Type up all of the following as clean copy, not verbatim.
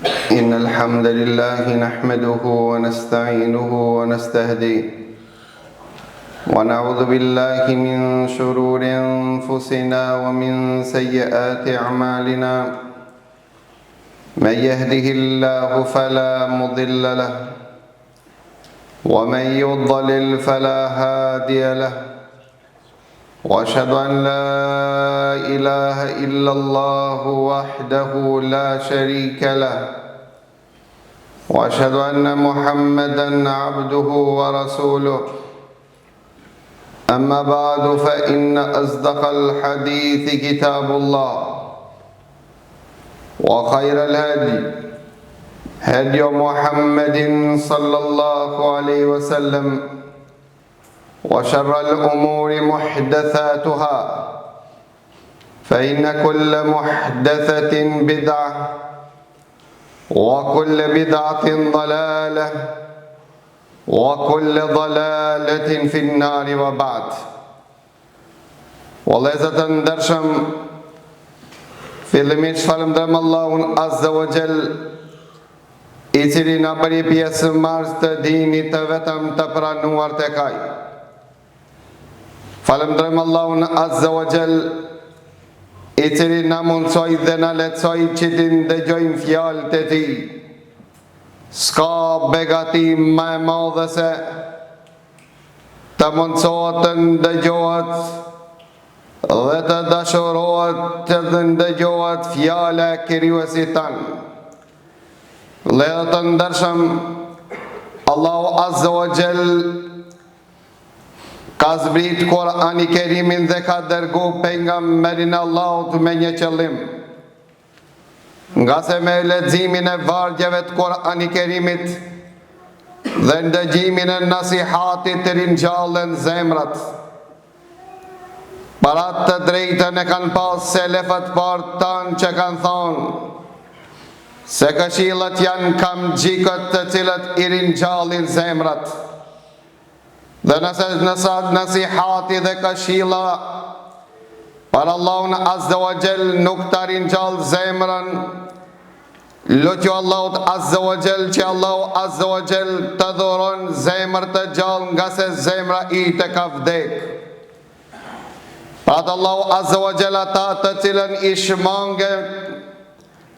إن الحمد لله نحمده ونستعينه ونستهديه ونعوذ بالله من شرور أنفسنا ومن سيئات أعمالنا من يهده الله فلا مضل له ومن يضلل فلا هادي له وأشهد أن لا إله إلا الله وحده لا شريك له وأشهد أن محمدًا عبده ورسوله أما بعد فإن أصدق الحديث كتاب الله وخير الهدي هدي محمد صلى الله عليه وسلم وشر الأمور محدثاتها فإن كل محدثة بدعة وكل بدعة ضلالة وكل ضلالة في النار وبعد. Vëllezër të ndershëm, fillimisht falënderojm Allahun Azza wa Jall, i cili na bëri pjesëmarrës të dinit të vetëm të pranuar tek Ai. Falënderojm Allahun Azza wa Jall, i cili na mundsoi dhe na lehtësoi që të ndëgjojmë fjalët e Tij. S'ka begati më e madhe se të mundsohet të ndëgjohet dhe të dashurohet të ndëgjohet fjala e Krijuesit tan. Vëllezër të ndershëm, Allahu Azza wa Jall ka zbrit Kur'ani Kerimin dhe ka dërgu pejgamberin e Allahut me një qëllim. Nga se me leximin e vargjeve të Kur'ani Kerimit dhe ndëgjimin e nasihatit të rinjallen zemrat. Parat të drejtën e kanë pas selefët parë tanë që kanë thonë se këshillat janë kamxhikët të cilët i rinjallin zemrat. Dhe nëse nasihati dhe këshilla për Allahun Azza wa Jall nuk të rinjall zemrën, lutju Allahut Azza wa Jall që Allahu Azza wa Jall të dhuron zemër të gjallë, nga se zemra i të ka vdek. Pra të Allahu Azza wa Jall ata të cilën i shmange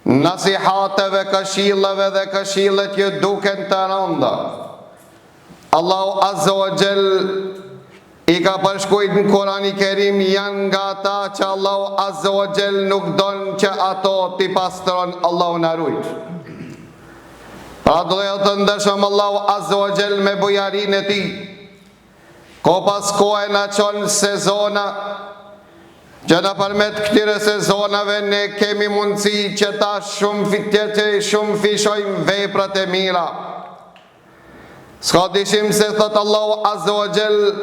nasihateve, këshillave dhe këshillet që duken të rënda, Allahu Azza wa Jall i ka përshkujt në Kur'ani Kerim janë nga ata që Allahu Azza wa Jall nuk don që ato t'i pastron. Allahu na rujt. Pra do të ndërshëm Allahu Azza wa Jall me bujarin e Tij, ko pas kohë na çon sezona, që në përmet këtire sezonave ne kemi mundësi që ta shumë fishojmë veprat e mira. S'ka dishim se thot Allahu Azza wa Jall,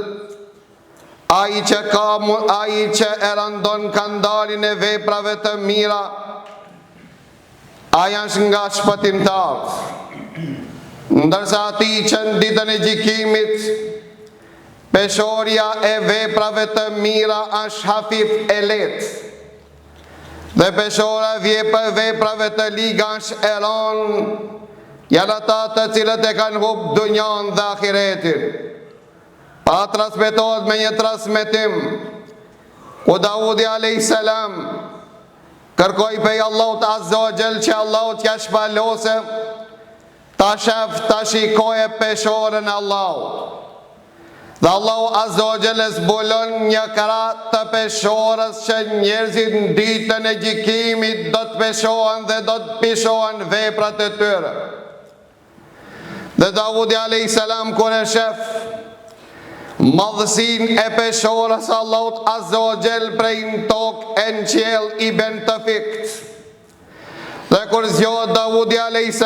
ai që e rëndon kandarin e veprave të mira, ai është nga shpëtimtarët. Ndërsa ati që në ditën e gjykimit peshorja e veprave të mira është hafif e lehtë, dhe peshorja e veprave të liga është e rëndë, janë ata të cilët e kanë humbur dunjan dhe ahiretin. Pa transmetohet me një transmetim ku Daudi a.s. kërkoi prej Allahut Azza wa Jall që Allahu t'ja shpalose ta shef, ta shikoje peshorën e Allahut. Dhe Allahu Azza wa Jall zbulon një krah të peshorës që njerëzit në ditën e gjykimit do të peshohen dhe do të pishohen veprat e tyre. Dhe Daudi a.s. kur e shef madhësin e peshorës Allahut Azza wa Jall prej në tokë e në qiell i ben të fikt. Dhe kur zgjohet Daudi a.s.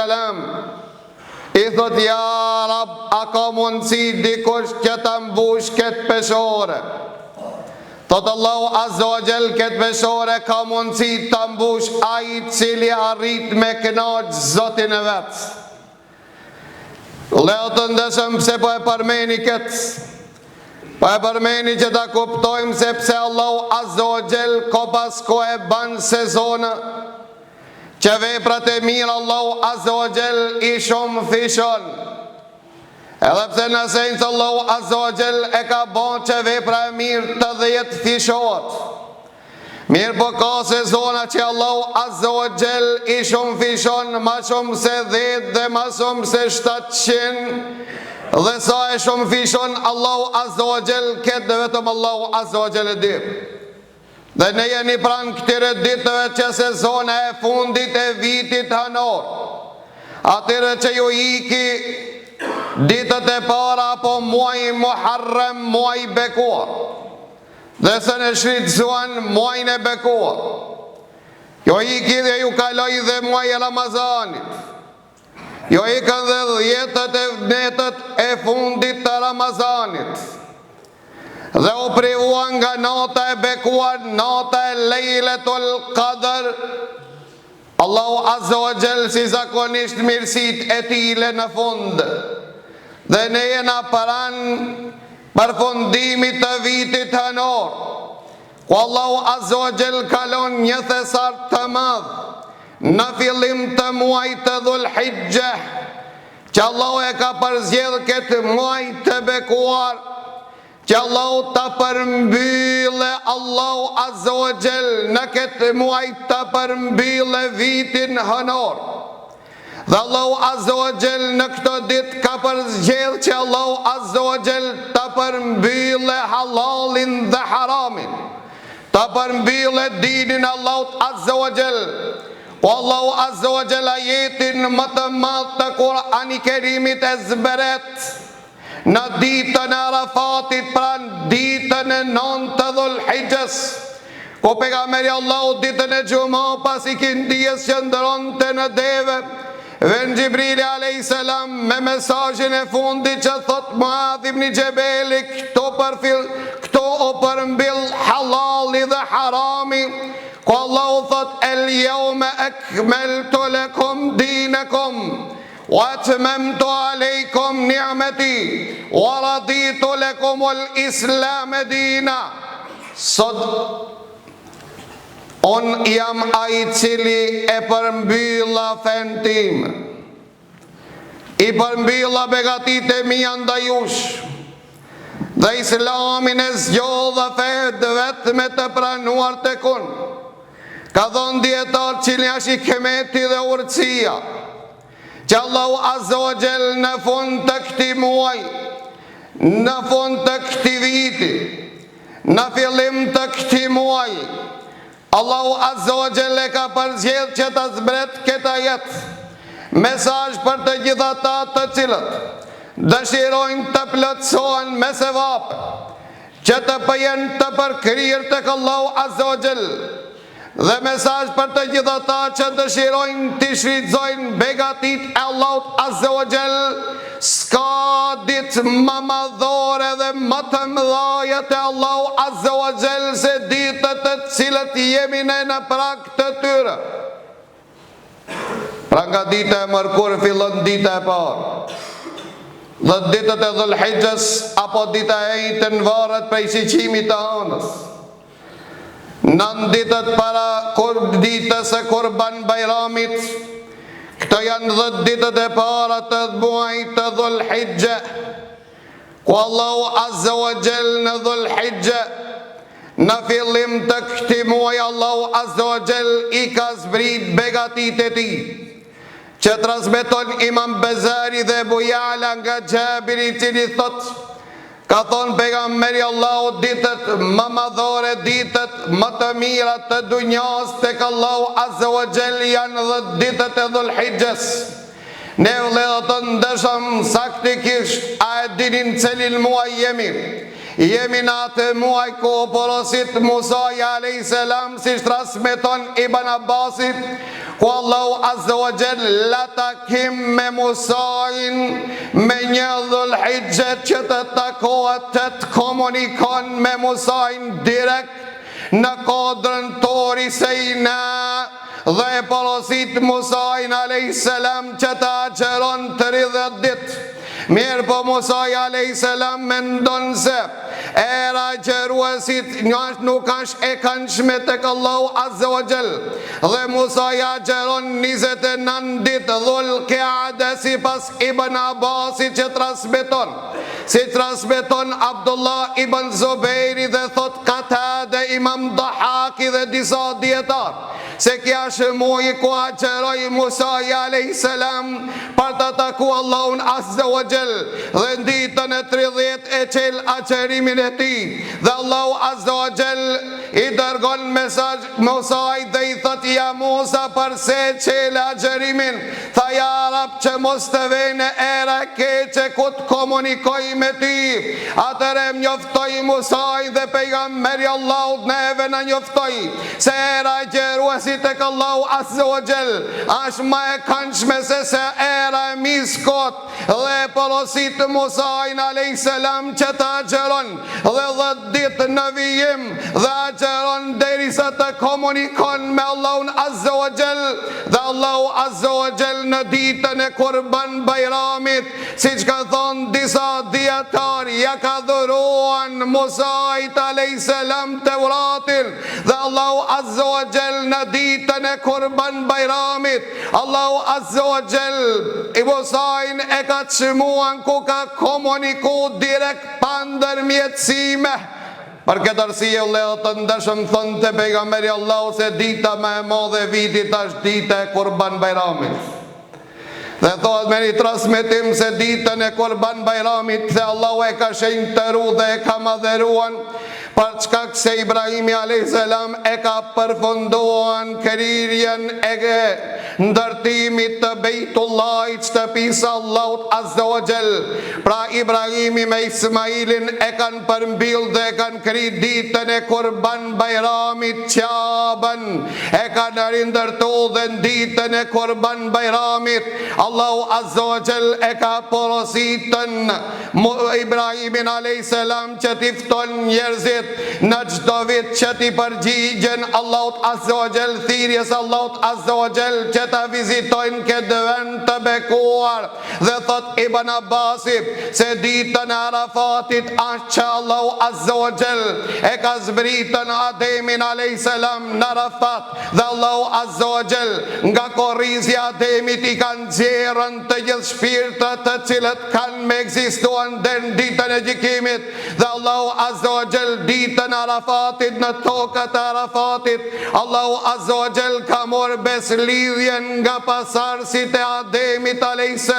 i thot, ja Rab, a ka mundësi dikush që ta mbush këtë peshore? Thot Allahu Azza wa Jall, këtë peshore ka mundësi ta mbush ai cili arrit me kënaq Zotin e vet. Leo të ndeshëm pse po e përmeni këtë, po e përmeni që ta kuptojmë se pse Allahu Azza wa Jall ko pas ko e ban sezona, që veprat e mirë Allahu Azza wa Jall I shumë fishon. Edhe pse në senjë Allahu Azza wa Jall e ka bon që vepra e mirë të 10 fishohet. Mirë po ka se zona që Allahu Azza wa Jall I shumë fishon ma shumë se 10 dhe ma shumë se 700 dhe sa e shumë fishon Allahu Azza wa Jall këtë dhe vetëm Allahu Azza wa Jall e di. Dhe ne jeni pranë këtire ditëve që sezona e fundit e vitit hënor. Atyre që ju iki ditët e para apo muaj Muharrem, muaj bekuar. Dhe se në shfrytëzuan muajin e bekuar. Jo iki dhe ju kaloi dhe muaj e Ramazanit. Jo ikën dhe 10 e netët e fundit të Ramazanit. Dhe u privuan nga nata e bekuar, nata e Lejletul Qadr. Allahu Azza wa Jall si zakonisht mirësit e tile në fund. Dhe ne jena paran përfundimit të vitit hënor, ku Allahu Azza wa Jall kalon një thesar të madh në fillim të muajit të Dhul Hijjah, që Allahu e ka përzgjedh këtë muaj të bekuar, që Allahu të përmbyllë Allahu Azza wa Jall në këtë muaj të përmbyllë vitin hënor. Dhe Allahu Azza wa Jall në këtë dit ka përzgjedh që Allahu Azza wa Jall të përmbyllë halalin dhe haramin, të përmbyllë dinin Allahu Azza wa Jall. Po Allahu Azza wa Jall ajetin më të madh të Kur'ani Kerimit e zbret në ditën e Arafatit, pranë ditën e 9 të Dhul Hijjës, ku pejgamberi Allahu ditën e Xhumë pas ikindijës që ndronte në deve, vjen Xhibrili alayhis salam me mesazhin e fundit që thot Muadh ibn Jabeli, këto o përmbyll halali dhe harami, ku Allahu thot el yawma akmaltu lakum dinakum wa atmamtu alaykum ni'mati wa raditu lakum al-islam dina. Sot on jam ai cili e përmbylla fen tim, I përmbylla begatit e mia ndaj jush, dhe Islamin e zgjodha fe vetëm të pranuar tek unë. Ka dhënë dietar cili është I kemeti dhe urtësia, që Allahu Azza wa Jall në fund të këtij muaji, në fund të këtij viti, në fillim të këtij muaji, Allahu Azza wa Jall e ka përzgjedhur që ta zbret këtë ajet, mesazh për të gjithë ata të cilët dëshirojnë të plotësohen me sevap, që të bëjnë të përkryer tek Allahu Azza wa Jall, dhe mesazh për të gjithë ata që dëshirojnë të shfrytëzojnë begatit e Allahut Azza wa Jall. S'ka ditë më madhore dhe më të mëdha te Allahu Azza wa Jall se ditët të cilët jemi ne në prag të tyre. Pra nga dita e mërkur fillon dita e parë, dhe ditët e Dhul Hijjës apo dita e njëjtën varet prej shiqimit të hënës. Nën ditët para ditës e Kurban Bajramit, këto janë 10 ditët e para të muajit të Dhul Hijjë, ku Allahu Azza wa Jall në Dhul Hijjë, në fillim të këtij muaji Allahu Azza wa Jall I ka zbrit begatit e tij, që transmeton Imam Bezari dhe Abu Ya'la nga Xhabiri, I cili thot, ka thonë pejgamberi Allahu, ditët më madhore, ditët më të mira të dunjas tek Allahu Azza wa Jall janë 10 ditët e Dhul Hijjës. Ne vëllezër të ndeshëm saktikisht, a e dinin cilin muaj jemi? Jemi në atë muaj ku porosit Musaja alayhis salam, si transmeton Ibn Abbasit, ku Allahu Azza wa Jall la takim me Musain me një Dhul Hijjë që të takohet të komunikon me Musain direkt në kodrën Tori Sejna, dhe e porosit Musain alayhis salam që të agjeron 30 ditë Mirë po Musaj a.s. mendon se era gjeruesit nuk është e këndshme tek Allahu Azza wa Jall. Dhe Musa ja gjeron 29 ditë Dhul Qeade sipas Ibn Abbasit që transmeton. Si transmeton Abdullah ibn Zubairi dhe thot Katade, Imam Dahaki dhe disa dietar, se kja është muji ku agjeroj Musa a.s. për të taku Allahun Azza wa Jall, dhe në ditën e 30 e qel agjerimin e ti, dhe Allahu Azza wa Jall i dërgon mesazh Musaj dhe i thot ja Musa përse qel agjerimin, tha ja Rab që mos të vene era keqe ku të komunikoj me ti. Atëre njoftoj Musaj dhe pejgamberi Allahut neve në njoftoj se era gjeruesit tek Allahu Azza wa Jall është më e këndshme se era e miskot, dhe porosit Musajn a.s. që të agjeron dhe 10 ditë në vijim dhe agjeron derisa të komunikon me Allahun Azza wa Jall. Dhe Allahu Azza wa Jall në ditën e Kurban Bajramit, si që ka thonë disa dietar, ja ka dhuruan Musajt a.s. Teuratin, dhe Allahu Azza wa Jall në ditën e Kurban Bajramit, Allahu Azza wa Jall i Musajn e ka çmuan ku ka komuniku direkt pa ndërmjetësime. Për këtë arsye vëllezër të ndershëm, thonë te pejgamberi Allahu se dita më e madhe e vitit është dita e Kurban Bajramit. Dhe thotë me një transmetim se ditën e Kurban Bajramit se Allahu e ka shenjtëruar dhe e ka madhëruar për çka se Ibrahimi a.s. e ka përfunduar krirjen e ndërtimit të Bejtullahit, shtëpisë Allahut Azza wa Jall. Pra Ibrahimi me Ismailin e kanë përmbyll dhe e kanë kri ditën e Kurban Bajramit Qaban, e kanë rindërtu dhe në ditën e Kurban Bajramit Allahu Azza wa Jall e ka porositën Ibrahimin a.s. që t'i fton njerëzit në çdo vit që t'i përgjigjen Allahut Azza wa Jall, thirrjes Allahut Azza wa Jall që ta vizitojnë këtë vend të bekuar. Dhe thot Ibn Abbasi se ditën e Arafatit është që Allahu Azza wa Jall e ka zbritën Ademin a.s. në Arafat, dhe Allahu Azza wa Jall nga korrizja Ademit i kanë nxjerrën të gjithë shpirtrat të cilët kanë me ekzistuar deri në ditën e gjykimit, dhe Allahu Azza wa Jall ditën e Arafatit, në tokat e Arafatit, Allahu Azza wa Jall ka marrë beslidhjen nga pasardhësit e Ademit a.s.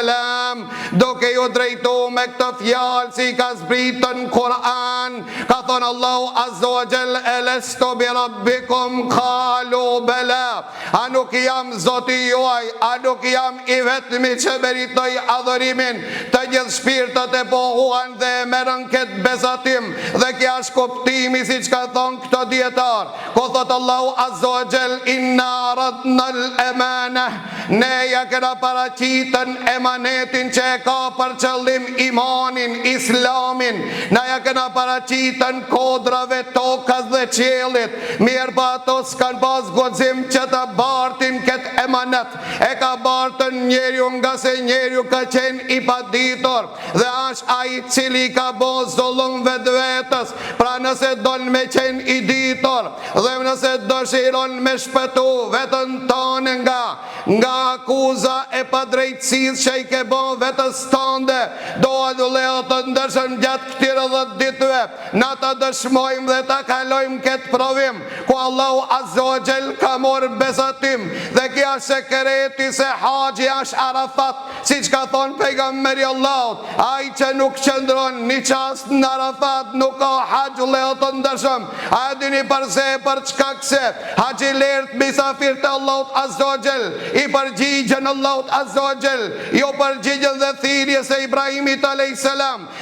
duke ju drejtu me këtë fjalë si ka zbritën Kur'an. Ka thonë Allahu Azza wa Jall elestu bi rabbikum qalu bala, a nuk jam Zoti juaj, a nuk jam i vetmi që meritoj adhurimin. Të gjithë shpirtat e pohuan dhe e merrën këtë besatim, dhe kja është kuptimi si që ka thonë këto dietar, ku thotë Allahu Azza wa Jall inna aradna al-amana, ne ja kena paraqitën emanetin që e ka për qëllim imanin, islamin, ne ja kena paraqitën kodrave tokës dhe qiellit, mirë pa ato s'kan pas guxim që të bartin këtë emanet, e ka bartën njeriu nga se njeriu ka qenë i paditur, dhe është ai cili ka bo zullum vetvetes. Pra nëse don me qenë i ditur dhe nëse dëshiron me shpëtu vetën tonë nga akuza e padrejtësisë që i ke bon vetës tënde, doa vëllezër të ndershëm gjatë këtyre 10 ditëve na ta dëshmojmë dhe ta kalojmë këtë provim ku Allahu Azza wa Jall ka marrë besatim, dhe kjo është sekreti se haxhi është Arafat, siç ka thonë pejgamberi Allahut, ai që nuk qëndron një çast në Arafat nuk ka haxh. Vëllezër të ndershëm, a dini përse, për çka këse haxhilerët misafir të Allahut Azza wa Jall i përgjigjen Allahut Azza wa Jall, jo përgjigjen dhe thirrjes e Ibrahimit a.s.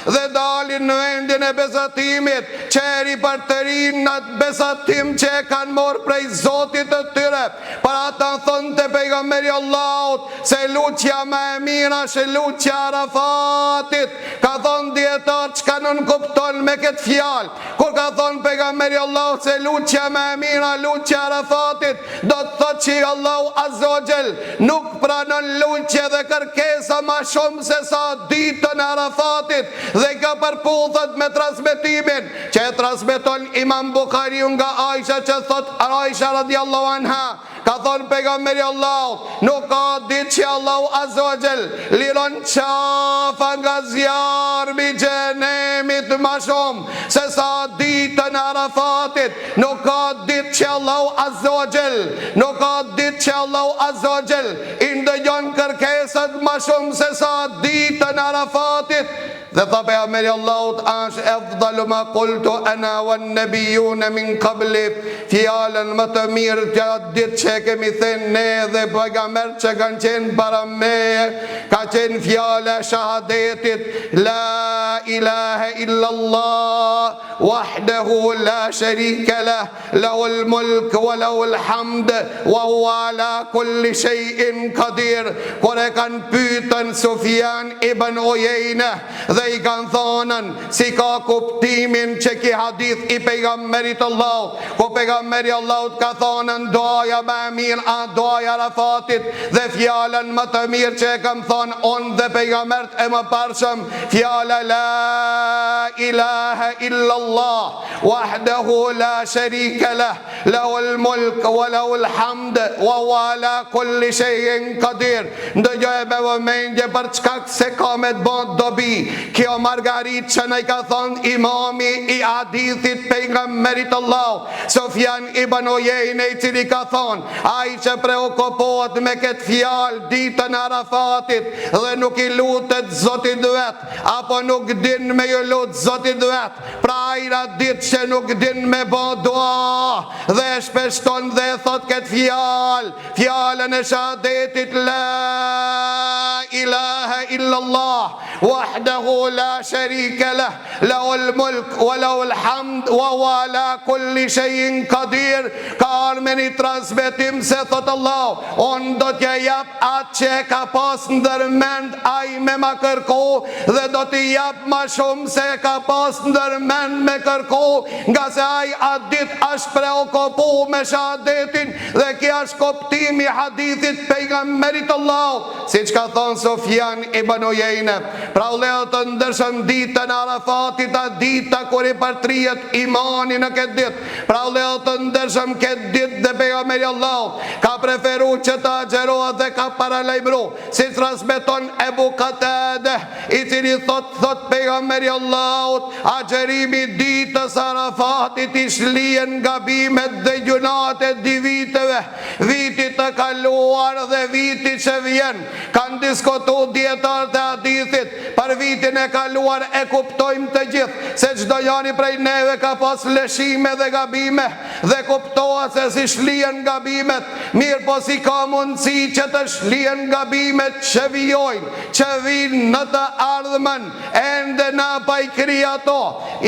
dhe dalin në vendin e besatimit, qeri për të rinë në të besatim që e kanë morë prej Zotit të tyre. Para ta thënë të pejgamberi Allahut se luqja me e mira shë luqja Arafatit. Ka thonë djetar që ka nën kupton me këtë fjalë. Kur ka thonë pejgamberi Allahut se luqja me e mira luqja Arafatit, do të thotë që Allahu Azza wa Jall nuk pranon luqje dhe kërkesa ma shumë se sa ditën Arafatit. Dhe ka përputhet me transmetimin që e transmeton Imam Bukhariu nga Aisha, që thot Aisha radiallahu anha, ka thonë pejgamberi Allahut, nuk ka ditë që Allahu Azza wa Jall liron qafa nga zjarmi xhenemit ma shumë se sa ditën Arafatit. Nuk ka ditë që Allahu Azza wa Jall, nuk ka ditë që Allahu Azza wa Jall i ndëgjon kërkesat ma shumë se sa ditën Arafatit. Dhe tha pejgamberi Allahut, është afdalu ma qultu ana wan nabiyuna min qabli, fjalën më të mirë që atë ditë që kemi thënë ne dhe pejgamberët që kanë qenë para meje, ka qenë fjala e shahadetit la ilaha illa Allah wahdahu la sharika lah, lahul mulk wa lahul hamd wa huwa ala kulli shay'in qadir. Kur e kanë pyetën Sufjan ibn Uyayna dhe i kanë thonën si ka kuptimin që ki hadith i pejgamberit Allah, ku pejgamberi Allahut ka thonën doja më e mirë a doja Arafatit, dhe fjallën më të mirë që e kam thonë unë dhe pejgambert e më parshëm, fjalla la ilaha illa Allah wahdahu la sharika lah, lahul mulk wa lahul hamd wa huwa ala kulli shay'in qadir. Ndëgjoj me vëmendje për çka se ka me të bën dobi kjo margarit që ne ka thonë imami i hadithit pejgamberit Allah, Sufjan ibn Uyayna, i cili ka thonë ai që preokupohet me këtë fjalë ditën Arafatit dhe nuk i lutet Zotit vet, apo nuk din me ju lut Zotit vet, pra ajra ditë që nuk din me bë dua dhe shpeshton dhe thot këtë fjalë, fjalën e shahadetit la ilaha illa Allah wahdahu la sharika lah, lahul mulk wa lahul hamd wa huwa ala kulli shay'in qadir. Ka arme një transmetim se thot Allah, on do t'ja jap atë që e ka pas ndërmend ai me ma kërku, dhe do t'i jap ma shumë se e ka pas ndërmend me kërku, nga se ai atë dit është preokupu me shahadetin, dhe kja është koptimi hadithit pejgamberit Allah, si që ka thonë Sufjan ibn Uyayna. Pra leot të ndërshëm ditën Arafatit, a dita kur i përtrijet imani në këtë dit. Pra leot të ndërshëm këtë dit dhe pejgamberi Allah ka preferu që të agjerohet dhe ka paralajmëru, si transmeton Ebu Katade, i cili thot pejgamberi Allahut, agjerimi ditës Arafatit i shlien gabimet dhe gjunat e di viteve, vitit të kaluar dhe vitit që vjen. Kanë diskutu djetarët e hadithit për vitin e kaluar, e kuptojmë të gjithë se çdo njeri prej neve ka pas lëshime dhe gabime, dhe kuptohet se si shlien gabimet, mirë po si ka mundësi që të shlien gabimet që vijojnë, që vinë në të ardhmen, ende na pa i kri ato.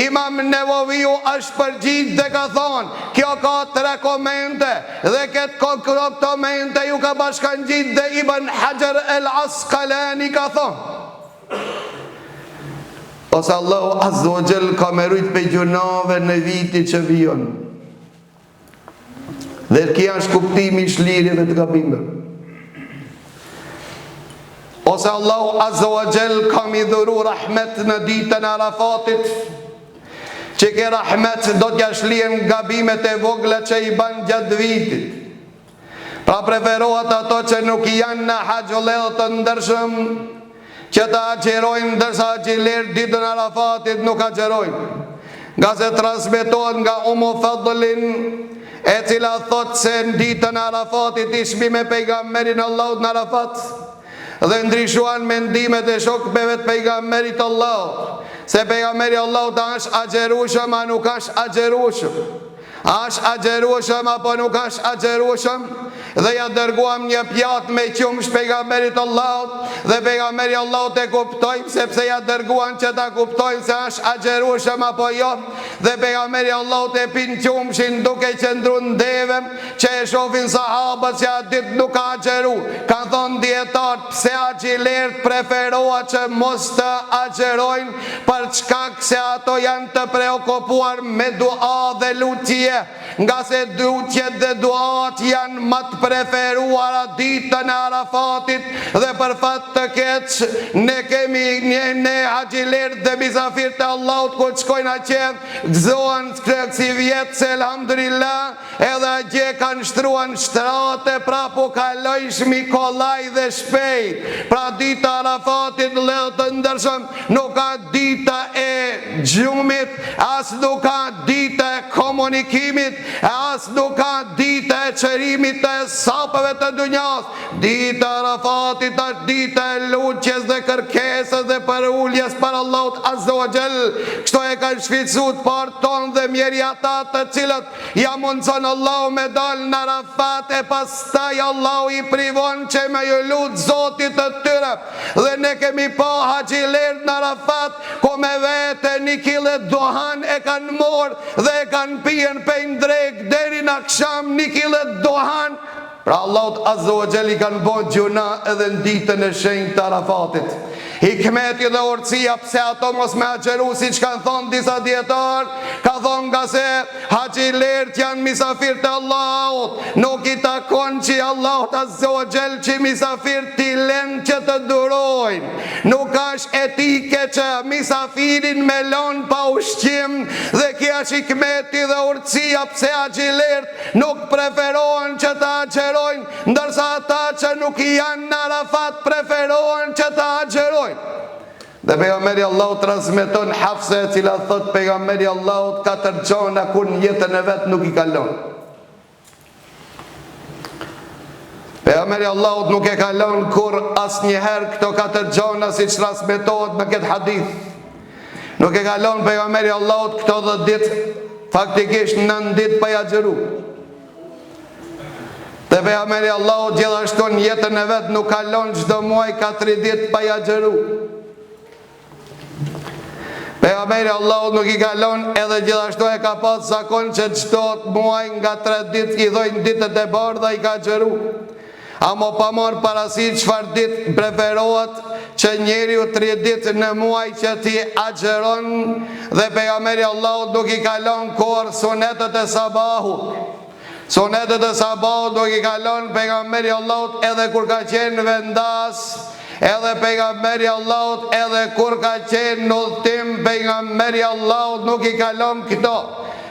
Imam Nevoviu është përgjigj dhe ka thonë, kjo ka 3 komente, dhe këtë komente ju ka bashkangjit dhe Ibn Hajar el Asqalani ka thonë, ose Allahu Azza wa Jall ka me rujt pe gjunave në viti që vijon, dhe kja është kuptimi i shlirjeve të gabime. Ose Allahu Azza wa Jall ka mi dhuru rahmet në ditën Arafatit, që ke rahmet do t'ja shlien gabimet e vogla që i ban gjatë vitit. Pra preferohet ato që nuk janë në haqëllel të ndërshëm, që të agjerojnë, ndërsa agjiler ditën Arafatit nuk agjerojnë. Nga se transmetohet nga Umu Fadlin, e cila thot se në ditën Arafatit ishmi me pejgamberin Allahut në Arafat, dhe ndryshuan mendimet e shokëve të pejgamberit Allahut, se pejgamberi Allahut është agjerueshëm a nuk është agjerueshëm, është agjerueshëm apo nuk është agjerueshëm, dhe ja dërguam një pjatë me qumsh pejgamberit Allahut, dhe pejgamberi Allahut e kuptojmë sepse ja dërguan që ta kuptojmë se është agjerueshëm apo jo, dhe pejgamberi Allahut e pin qumshin duke qëndru në devem, që e shofin sahabët që atë ditë nuk ka agjeru. Kanë thonë dietarët, pse agjilert preferoa që mos të agjerojnë, për shkak se ato janë të preokupuar me dua dhe lutje, nga se lutjet dhe duat janë më të preferuara ditën e Arafatit, dhe për fat të keq ne kemi ne haxhilert dhe misafirët e Allahut ku shkojnë atje gëzohen kësi vjetë se elhamdulillah edhe atje kanë shtruan shtrate, pra po kalojsh Mikolaj dhe shpejt. Pra dita Arafatit lehtë të ndërshëm nuk ka dita e gjumit, as nuk ka dita e komunikimit, as nuk ka dita e qërimit të sapëve të dunjas. Dita Arafatit është dita e lutjes dhe kërkesës dhe për ulljes për Allahut Azza wa Jall. Kështu e kanë shfrytzuar parë tonë dhe mjeri ata të cilët ja mundson Allahu me dal në Arafat, e pastaj Allahu i privon që me ju lut Zotit të tyre. Dhe ne kemi pa haxhilert në Arafat ku me vete 1 kile duhan e kanë morë dhe e kanë pijen për drejt deri në akşam 1 kile duhan. Pra Allahut Azza wa Jall i kanë bërë gjuna edhe në ditën e shenjtë të Arafatit. Hikmeti dhe urtësia pse ato mos me agjeru, si që kanë thonë disa dietar, ka thonë nga se haxhilert janë misafirët e Allahut, nuk i takon që Allahut Azza wa Jall që misafirët t'i lënë që të durojnë. Nuk është etike që misafirin me lënë pa ushqim, dhe kjo është hikmeti dhe urtësia pse haxhilert nuk preferohen që të agjerojnë, ndërsa ata që nuk janë në Arafat preferohen që të agjerojnë. Dhe pejgamberi Allahut transmeton Hafse, e cila thot pejgamberi Allahut 4 gjona kur në jetën e vet nuk i kalon. Pejgamberi Allahut nuk e kalon kur asnjëherë këto 4 gjona siç transmetohet në këtë hadith. Nuk e kalon pejgamberi Allahut këto 10 ditë, faktikisht 9 ditë pa agjeru. Dhe pejgamberi Allahut gjithashtu në jetën e vet nuk kalon çdo muaj 4 ditë pa agjeru. Pejgamberi Allahut nuk i kalon edhe gjithashtu e ka pas zakon që çdo muaj nga 3 ditë i dhojnë ditët e bardha i ka agjeru. Amo pa marrë parasysh çfarë ditë preferohet që njeriu 3 ditë në muaj që ti agjeron, dhe pejgamberi Allahut nuk i kalon kur sunetet e sabahut. Sunetet e sabahut nuk i kalon pejgamberi Allahut edhe kur ka qenë vendas, edhe pejgamberi Allahut edhe kur ka qenë në udhtim, pejgamberi Allahut nuk i kalon këto.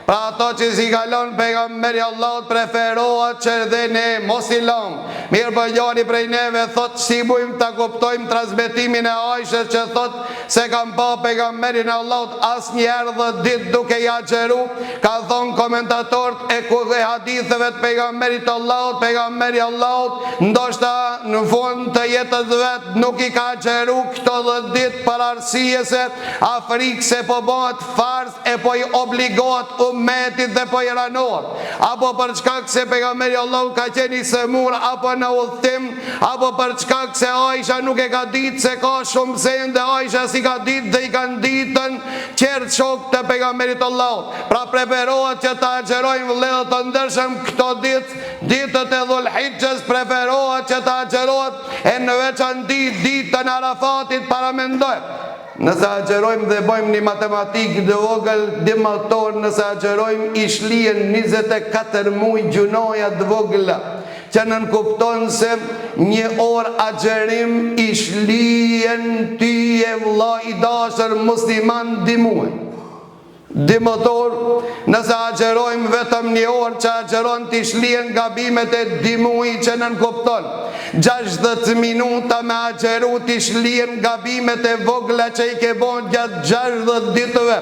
Pra ato që si kalon pejgamberi Allahut preferohet që dhe ne mos i lëm. Mirë për njëri prej neve thot si bujmë ta kuptojmë transmetimin e Aishës që thot se kam pa pejgamberin e Allahut asnjëherë dhe ditë duke i agjeru. Ka thonë komentatorët e haditheve të pejgamberit Allahut, pejgamberi Allahut ndoshta në fund të jetës vet nuk i ka agjeru këto 10 ditë për arsye se Afrikë se po bëhet farz e po i obligohet ummetit dhe po i ranohet, apo për shkak se pejgamberi Allahut ka qenë i semur apo në udhtim, apo për shkak se Aisha nuk e ka ditë se ka shumë sende, Aisha si ka ditë dhe i kanë ditën qertë shokët e pejgamberit Allahut. Pra preferohet që ta agjerojnë vëllezër të ndershëm këto ditët e Dhulhijhes, preferohet që ta agjerohet e në veçanti ditën e Arafatit para mendojmë. Nëse agjerojmë dhe bëjmë një matematikë dhe vogël dimator, nëse agjerojmë i shlien 24 muaj gjunoja të vogla, që nënkupton se 1 orë agjerim i shlien ty e vëlla i dashur musliman 2 muaj. Dimator, nëse agjerojmë vetëm 1 orë që agjeron të shlien gabimet e 2 muaj që nënkupton. 60 minuta me agjeru t'i shlien gabimet e vogla që i ke bon gjatë 60 ditëve,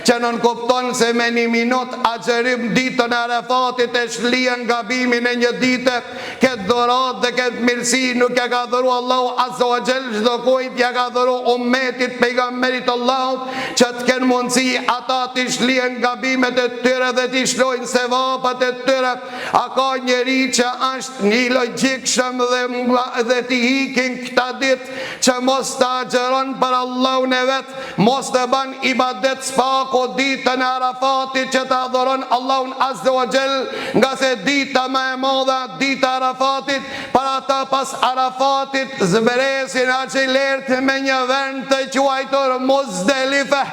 që nën kupton se me 1 minut agjerim ditën e Arafatit e shlien gabimin e një dite, këtë dhurat dhe këtë mirësi nuk ja ka dhuru Allahu Azza wa Jall çdo kujt, ja ka dhuru ummetit pejgamberit Allahut, që të kenë mundësi ata t'i shlien gabimet e tyre dhe t'i shlojnë sevapat e tyre. A ka njeri që është një logjikshëm dhe t'i hikin këta ditë që mos të agjeron për Allahun e vetë, mos të ban ibadet s'pako ditën e Arafatit që të adhuron Allahun Azza wa Jall, nga se dita më e madhe, dita Arafatit, para ta pas Arafatit zbresin agjilerët me një vend të quajtur Muzdelife.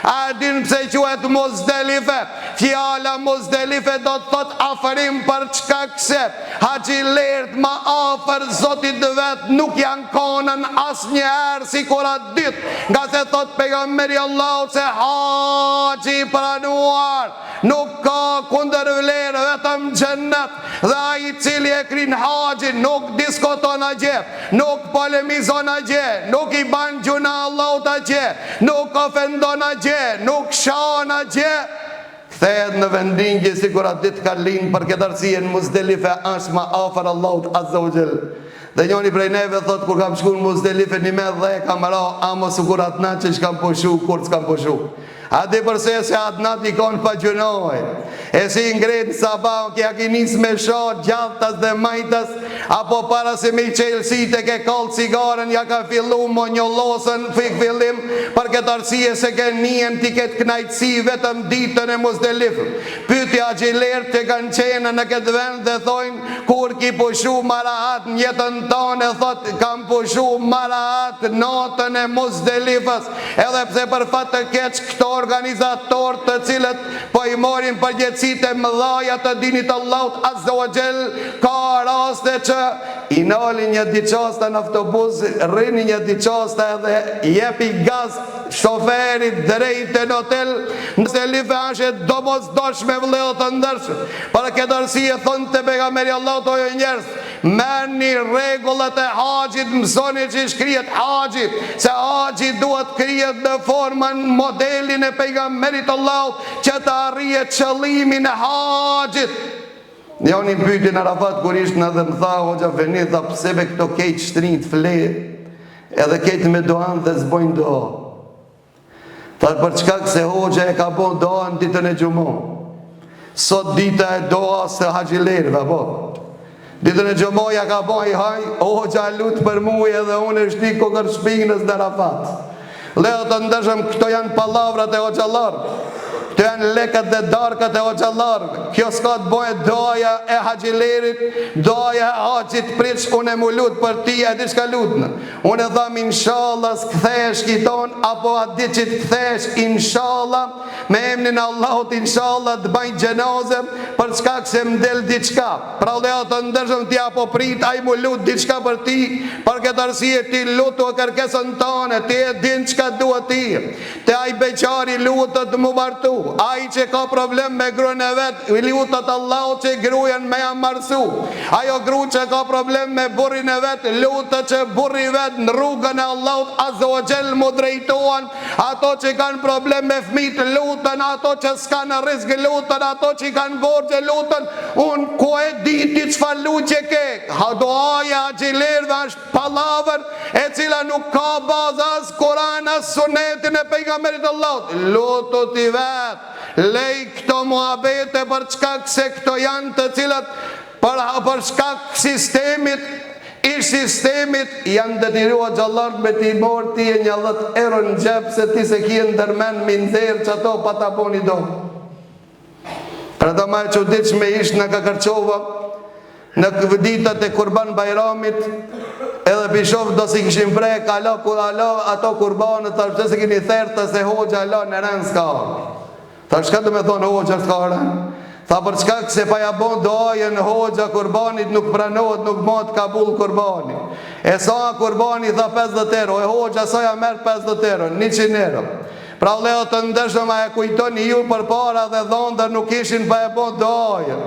A din pse quhet Muzdelife? Fjala Muzdelife do të thot afërim, për çka se haxhilerët më afër Zotit vet nuk janë konën asnjëherë sikur atë ditë, nga se thot pejgamberi Allahu se haxhi pranuar nuk ka kundër vlerë, vetëm xhennet, dhe ai i cili e krin haxhin nuk diskuton asgjë, nuk polemizon asgjë, nuk i ban gjuna Allahut asgjë, nuk ofendon asgjë, nuk shan asgjë, kthehet në vendingje sikur atë ditë ka lind. Për këtë arsye në Muzdelife është më afër Allahut Azza wa Jall. Dhe njëri prej neve thot, kur kam shkuar në Muzdelife një me dhe kam ra amo sikur atë natë që s'kam pushu, kur s'kam pushu. A di përse se atë natë i konë pa gjunoj, e si ngretë sabah kja ki nis me shot gjalltas dhe majtas, apo para se me i qelësit e ke kallë cigaren, ja ka fillu mo një losën fik fillim, për këtë arsye se ke njën ti ketë knajtësi vetëm ditën e Muzdelife. Pyti agjilerë të kanë qenë në këtë vend dhe thojnë, kur ki pushu marahat në jetën tonë, e thot kam pushu marahat natën e Muzdelifes, edhe pse për fatë të keq këto organizator të cilët po i morin përgjegjësitë e mëdha të dinit Allahut Azza wa Jall, ka raste që i nalin një diçosta në autobus, rrini një diçosta edhe jepi gaz shoferit drejt në hotel. Nëse life është domosdoshme vëllezër të ndershëm, për këtë arsye thonë te pejgamberi Allahut o njerëz, merrni rregullat e haxhit, mësoni që shkrihet haxhi, se haxhi duhet krijet në formën modelin e pejgamberit Allahut që të arrihet qëllimin e haxhit. Njëri pyeti në Arafat kur ishte në dhe më tha, hoxha veni, tha pse be këto kejt shtrinjt fle, edhe kejt me doan dhe zbojnë do. Tha për çka se hoxha e ka bon doan ditën e xumon. Sot dita e doa së haxhilerëve, po. Ditën e xhumoja ka bon i haj, hoxha lut për mua edhe unë shti kokër shpinës në Arafat. Leo të ndëshëm, këto janë palavrat e hoxhallarëve, këto janë lekët dhe darkat e hoxhallarëve. Kjo s'ka të bëjë doja e haxhilerit, doja e haxhit pritsh, unë e mu lut për ti, e di shka lutnë. Unë e dham inshallah s'kthesh kiton, apo atë ditë që t'kthesh inshallah, me emnin Allahut inshallah të bajnë gjenazem, për çka se m'del diçka. Pra Leo të ndëshëm, ti apo prit, a i mu lut diçka për ti, për këtë arsye ti lutu e kërkesën tane, ti e din çka duhet ti. Te ai beqari lutet mu martu, ai që ka problem me gruan e vet, i lutet Allahut që gruan me ja marsu. Ajo gru që ka problem me burrin e vet, lutet që burri vet në rrugën e Allahut Azza wa Jall mu drejtohen. Ato që kanë problem me fëmijët luten, ato që s'kanë rrezik luten, ato që kanë borxhe luten. Unë ku e di ti çfarë lutje ke? Doaja xhilerëve është palavër e cila nuk ka bazë as Kur'an as sunetin e pejgamberit Allahut. Lutu ti vet, lej këto muhabete për çka se këto janë të cilat për shkak sistemit, ish sistemit janë detyruar xhallar me ti mor ti e një 10 euro në xhep se ti se kje ndërmen me nxerr që ato pa ta boni do. Pra do ma e çuditshme ish në Kakërçova, në ditët e Kurban Bajramit, edhe bishof do si kishin prej kalo ato kurbanët, ta shpëse se kini thertë se hoxha la në rënë s'ka. Ta shka të me thonë hoxha s'ka rënë? Tha për çka se pa ja bon doajën hoxha kurbanit nuk pranohet, nuk mot kabul kurbani. E sa kurbani tha 50 euro, e hoxha sa ja merë 50 euro, 100 euro. Pra Leo të ndëshëm a e kujtoni ju për para dhe dhondër nuk ishin pa e bon doajën.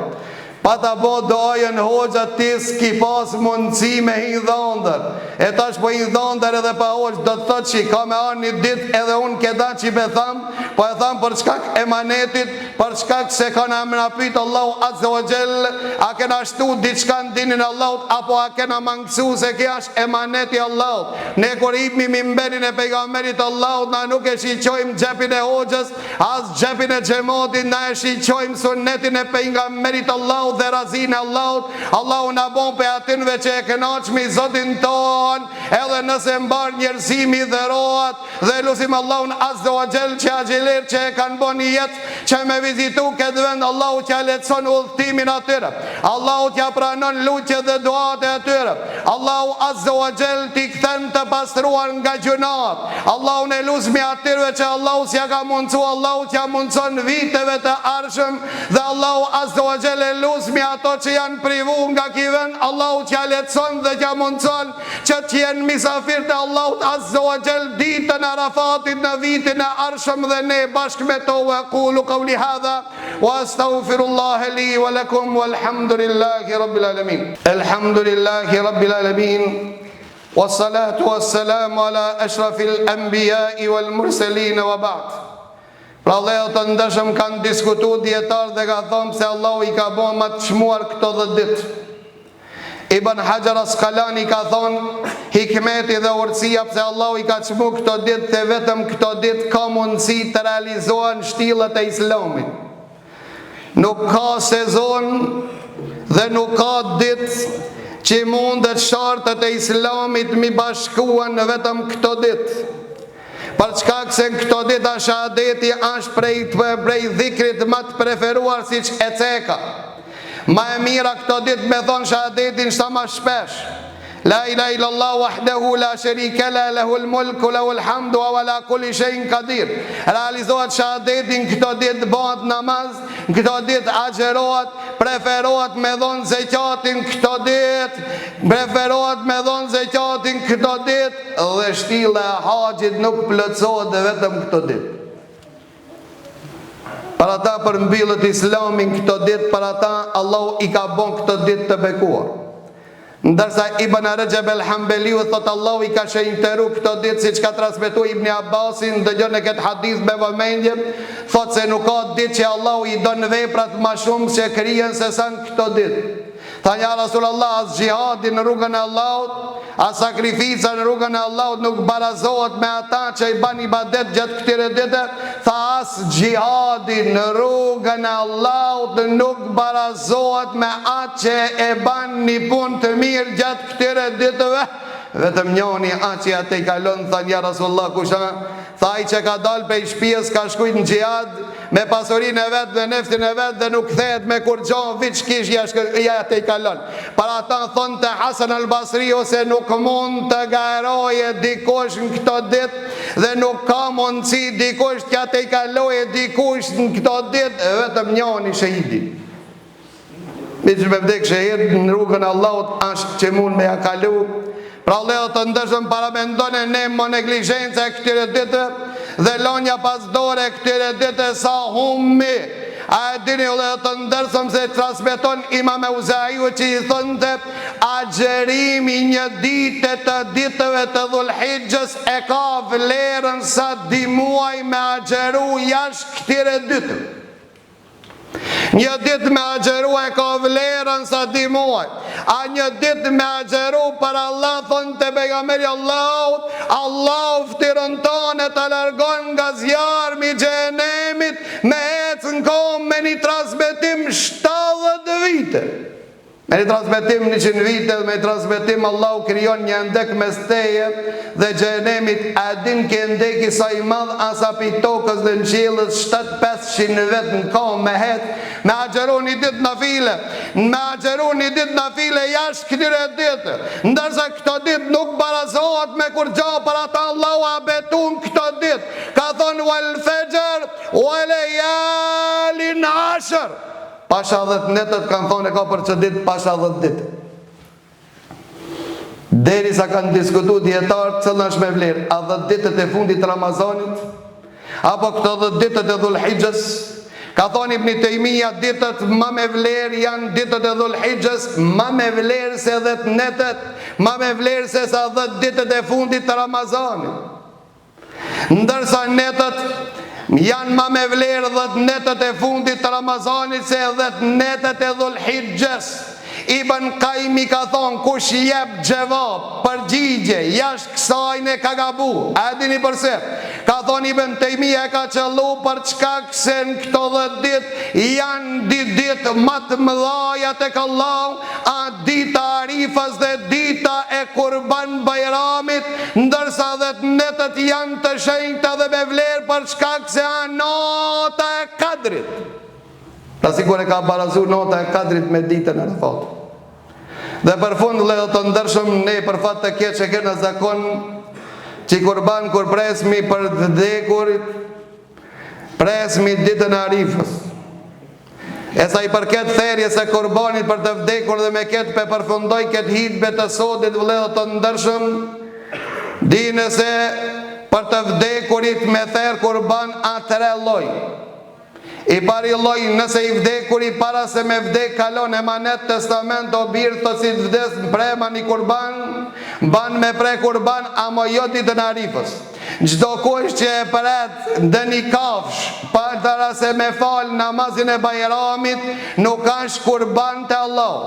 Pa ta bo dojën hoxha ti s'ki pas mundësi me hi dhondër. E tash po hi dhondër edhe pa hoxh, do të thot që ka me anë një dit edhe unë këda që be tham, po e tham për shkak emanetit, për shkak se ka në mrapit Allahu Azza wa Jell, a kena shtu diçka në dinin Allahut, apo a kena mangësu se kja është emaneti Allahut. Ne kur ipmi mimberin e pejgamberit Allahut, na nuk e shiqojmë gjepin e hoxhës, as gjepin e xhamatit, na e shiqojmë sunnetin e pejgamberit Allahut dhe razin e Allahut. Allahu na bon pe atinve që e kënaqmi Zotin ton, edhe nëse mbar njerëzimi dhe rohat, dhe lusim Allahun Azza wa Jell që agjilir që e kanë bon një jetë që me vizitu këtë vend, Allahu që letëson udhëtimin atyre, Allahu që pranon lutje dhe duat e atyre, Allahu Azza wa Jell t'i kthen të pastruar nga gjunat. Allahu ne lusmi atyre që Allahu s'ja ka mundcu, Allahu që mundson viteve të arshëm, dhe Allahu Azza wa Jell e lusmi ato që janë privu nga kiven, Allahu që letëson dhe që mundson që t'jenë misafir të Allahut Azza wa Jell ditën Arafatit në vitin e arshëm, dhe ne bashkë me to wa qulu qawli hadha wa astaghfirullaha li wa lakum walhamdulillahi rabbil alamin. Alhamdulillahi rabbil alamin. Wassalatu wassalamu ala ashrafil anbiya'i wal mursalin wa ba'd. Pra Allahu të ndëshëm kanë diskutu djetarë dhe ka thonë se Allahu i ka bo më të shmuar këto 10 ditë. Ibn Hajar Asqalani ka thonë hikmeti dhe urësia pse Allahu i ka çmu këto ditë, se vetëm këto ditë ka mundësi të realizohen shtillët e Islamit. Nuk ka sezon dhe nuk ka ditë që mundet shartët e Islamit mi bashkuan në vetëm këto ditë. Për shkak se në këto ditë shahadeti është prej dhikrit më të preferuar siç e ceka. Ma e mira këto ditë me thonë shahadetin sa ma shpesh. La ilaha illallah wahdahu la sharika la lahul mulku lahul hamdu wa ala kulli shay'in qadir. Realizohet shahadetin këto ditë, bëhet namaz, këto ditë agjerohet, preferohet me dhon zekatin këto ditë, preferohet me dhon zekatin këto ditë, dhe shtilla e haxhit nuk plotësohet vetëm këto ditë. Për ata përmbyllet Islamin këto ditë, për ata Allahu i ka bon këto ditë të bekuar. Ndërsa Ibn Rajab al-Hanbaliu thot Allahu i ka shenjtëru këto ditë, siç ka transmetuar Ibn Abbasin, dëgjon në këtë hadith me vëmendje, thot se nuk ka ditë që Allahu i don veprat më shumë se krijen se sa në këto ditë. Tha ja Rasulullah, as gjihadi në rrugën e Allahut, as sakrifica në rrugën e Allahut nuk barazohet me ata që i ban ibadet gjatë këtyre ditë. Tha as gjihadi në rrugën e Allahut nuk barazohet me atë që e ban një punë të mirë gjatë këtyre ditëve. Vetëm njoni atë që atë i kalon, tha ja Rasulullah, kusha? Tha i që ka dalë prej shtëpis, ka shkujt në gjihad me pasurinë e vetë dhe neftin e vetë, dhe nuk thehet me kur gjon vit kish ja atë i kalon. Para ta thonë të Hasan al-Basri, ose nuk mund të garoje dikush në këto ditë, dhe nuk ka mundësi dikush që atë i kaloje dikush në këto ditë, vetëm njoni shahidi. Mi që me vdek shahid në rrugën Allahut është që mund me ja kalu. Pra Allahu të ndëshëm paramendon e ne më neglizhenca e këtyre ditë dhe lonja pas dore këtyre ditë sa hummi. A e dini Allahu të ndërsëm se transmeton Imam Euzaiu që i thënte agjerimi një ditë të ditëve të Dhulhijhes e ka vlerën sa 2 muaj me agjeru jashtë këtyre ditë. Një ditë me agjeru e ka vlerën sa 2 muaj. A një ditë me agjeru për Allah, thonë të pejgamberi Allahut, Allahu ftyrën tonë të largon nga zjarmi i xhenemit me ecë në kohë me një transmetim 70 vite. Me një transmetim 100 vite, me një transmetim Allahu krijon një ndek mes teje dhe xhenemit, a din ke ndeki sa i madh asa pi tokës dhe në qiellës 7-500 vet në kohë me het, me agjeru një ditë në file, me agjeru një ditë në file jashtë këtyre ditë, ndërsa këto ditë nuk barazohet me kur gjo për ata Allahu a betun këto ditë, ka thonë wal fajr wa layalin ashr. Pasha 10 netët kanë thonë e ka për që ditë pasha 10 ditë. Deri sa kanë diskutu djetarë cëllë është me vlerë, a 10 ditët e fundit Ramazanit, apo këto 10 ditët e Dhulhijhes, Ka thonë Ibn Taymija, ditët më me vlerë janë ditët e Dhul-Hijjës, më me vlerë se 10 netët, më me vlerë se sa 10 ditët e fundit të Ramazanit. Ndërsa netët janë më me vlerë 10 netët e fundit të Ramazanit se 10 netët e Dhul-Hijjës. Ibn Qayyim ka thonë, kush jep gjevab, përgjigje, jashtë kësajnë ka gabu. A dini përse? Ka thonë Ibn Taymija ka qëllu për çkak se në këto 10 ditë janë ditë më të mëdhaja tek Allahu, a dita Arifës dhe dita e Kurban Bajramit, ndërsa 10 netët janë të shenjta dhe me vlerë për çkak se janë nota e Kadrit. Ta sikur e ka barazu nota e Kadrit me ditën e Arafat. Dhe për fund le të ndërshëm, ne për fat të keq e kena zakon që kurban kur presmi për vdekurit, presmi ditën e Arifës. E sa i përket therjes e kurbanit për të vdekur dhe me ketë pe përfundoj këtë hitbe të sotit, le të ndërshëm, dine se për të vdekurit me therë kurban a 3 lloj. I pari lloj, nëse i vdekuri para se me vdek kalon emanet, testament o birë, të si të vdes në prema një kurban, ban me pre kurban, amo jo ditën e Arifës. Gjdo kush që e pret ndë një kafsh, para se me fal namazin e Bajramit, nuk është kurban të Allah.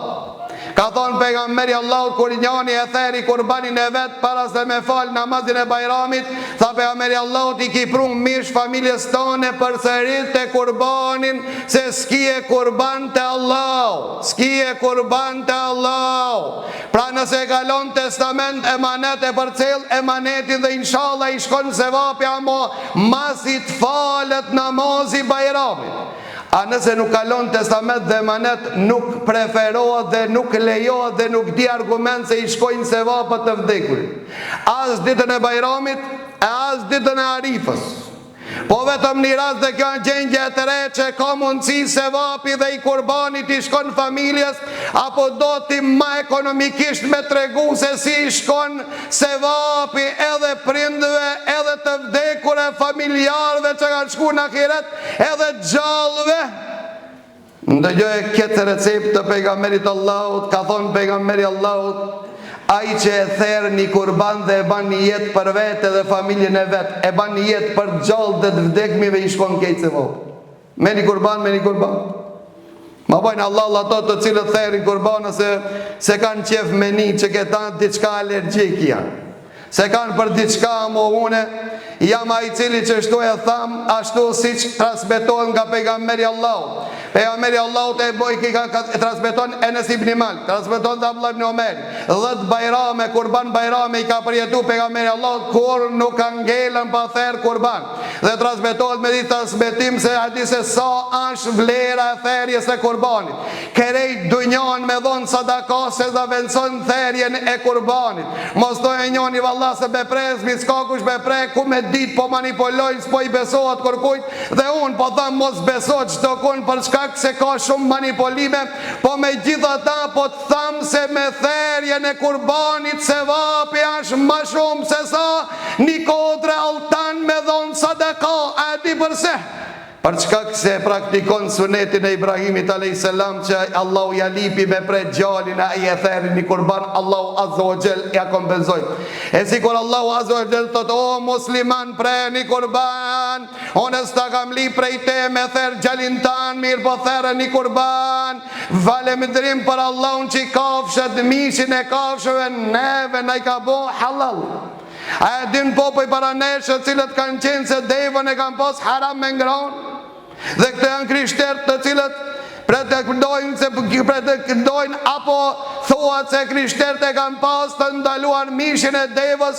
Ka thonë pejgamberi Allahut, kur njani e theri kurbanin e vetë para se me fal namazin e Bajramit, tha pejgamberi Allahut, i ki prun mish familjes tone për sërit të kurbanin, se s'ki e kurban të Allah, s'ki e kurban të Allah. Pra nëse kalon testament emanet e përcel emanetin dhe inshallah i shkon se vapja mo masit falet namazi Bajramit. A nëse nuk kalon testament dhe emanet, nuk preferohet dhe nuk lejohet dhe nuk di argument se i shkojnë se vapët të vdekurit. As ditën e Bajramit, e as ditën e Arifës. Po vetëm një rast dhe kjo në gjendje e të re që ka mundësi se vapi dhe i kurbanit i shkon familjes, apo do ti ma ekonomikisht me tregu se si i shkon se vapi edhe prindve, edhe të vdekure, familjarve që kanë shku në akiret, edhe gjallëve. Ndëgjoj këtë recept të pejgamberit Allahut, ka thonë pejgamberi Allahut, ai që e therë një kurban dhe e ban një jetë për vete dhe familjen e vetë, e ban një jetë për gjallë dhe të vdekmive i shkon kejtë se vopë. Me një kurban, me një kurban. Ma bojnë Allah ato të cilët therë një kurban se kanë qef me një që këtanë diçka alergjik janë. Se kanë për diçka mo une, jam a i cili që shtu e tham, ashtu si që transmetohen nga pejgamberi Allahut. Pejgamberi Allahut e boj ki ka transmeton Enes ibn Malik, transmeton dhe Abdullah ibn Omer, 10 bajrame, kurban bajrame i ka përjetu pejgamberi Allahut, kur nuk ka ngelën pa therë kurban. Dhe transmetohet me ditë transmetim se hadise sa është vlera e therjes e kurbanit. Kerejt dunjon me dhonë sadaka se da venson therjen e kurbanit. Mos do e njoni valla se be prezmi, s'ka kush be pre, ku me dit po manipulojnë, s'po i besohet kërkujt, dhe unë po tham mos besot qdo kun për shkak se ka shumë manipulime, po me gjitha ta po të tham se me therjen e kurbanit se vapi është ma shumë se sa një kodre altan me dhonë sadaka, a di përse? Për çka se praktikon sunetin e Ibrahimit a.s. që Allahu ja lipi me pre gjallin e i e theri një kurban, Allahu azza wa jall ja kompenzoj. E si kur Allahu azza wa jall thot, o musliman pre një kurban, unë s'ta kam li prej te me ther gjallin tan, mirë po therë një kurban, valemëndrim për Allahun që i kafshët mishin e kafshëve neve në i ka bo halal. A e din popoj para neshët cilët kanë qenë se devën e kanë pos haram me ngronë, dhe këto janë krishterë të cilët pretendojnë apo thuat se krishterët e kanë pas të ndaluar mishin e devës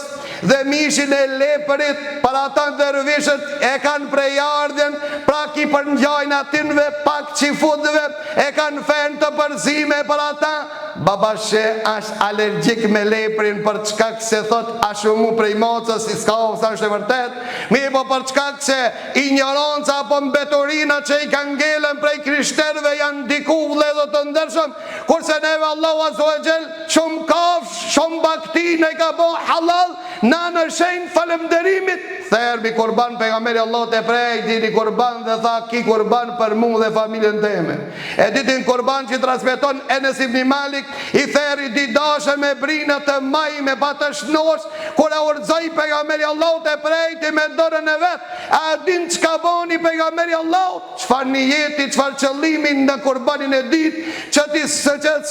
dhe mishin e lepërit, para ata dervishët e kanë prejardhjen, pra ki për njajnë atinve pak qifudve, e kanë fen të përzime për ata. babashe është alergjik me leprin për çkak se thot a shumë prej mocës si s'ka ose është e vërtet, mi po për çkak se ignoranca apo mbeturina që i kanë ngelen prej krishterëve janë diku vëllezër të ndershëm, kurse neve Allahu Azza wa Jall shumë kafsh, shumë bakti ne ka bo halal, na në shenjë falënderimit, therbi kurban pejgamberi Allahut e prej dini kurban dhe tha ki kurban për mu dhe familjen teme. E ditin kurban që transmeton Enes ibn Malik, i theri di dashe me brinë të maj me batë shnosh, kur e urdzoj pejgamberi Allahut e prejti me dorën e vet, a din çka boni pejgamberi Allahut, çfarë niyeti, çfarë qëllimi në kurbanin e dit, që ti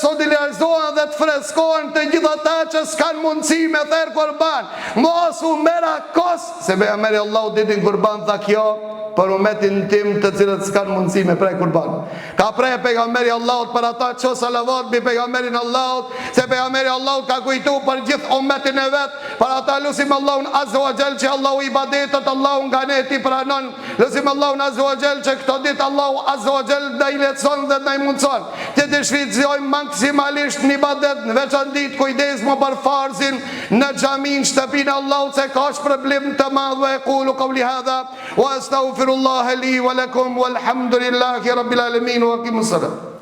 solidarizohen dhe të freskohen të gjitha ta që s'kan mundësi me therë kurban, mos u mera kos, se pejgamberi Allahut ditin kurban tha kjo për umetin tim të cilët s'kan mundësi me prej kurban. Ka prej pejgamberi Allahut për ata që salavat bi pejgamberin Allahut, se pejgamberi Allahut ka kujtu për gjithë umetin e vet, për ata lusim Allahun Azza wa Jall që Allahu ibadetet Allahu nga ne ti pranon, lusim Allahun Azza wa Jall që këto ditë Allahu Azza wa Jall na i lehtëson dhe na i mundson që të shfrytëzojmë maksimalisht në ibadet, në veçantë kujdesmo për farzin në xhamin shtëpinë Allahut se ka problem të madh. Wa yaqulu qawli hadha wa astaghfirullah li wa lakum walhamdulillahi rabbil alamin wa aqimus salat.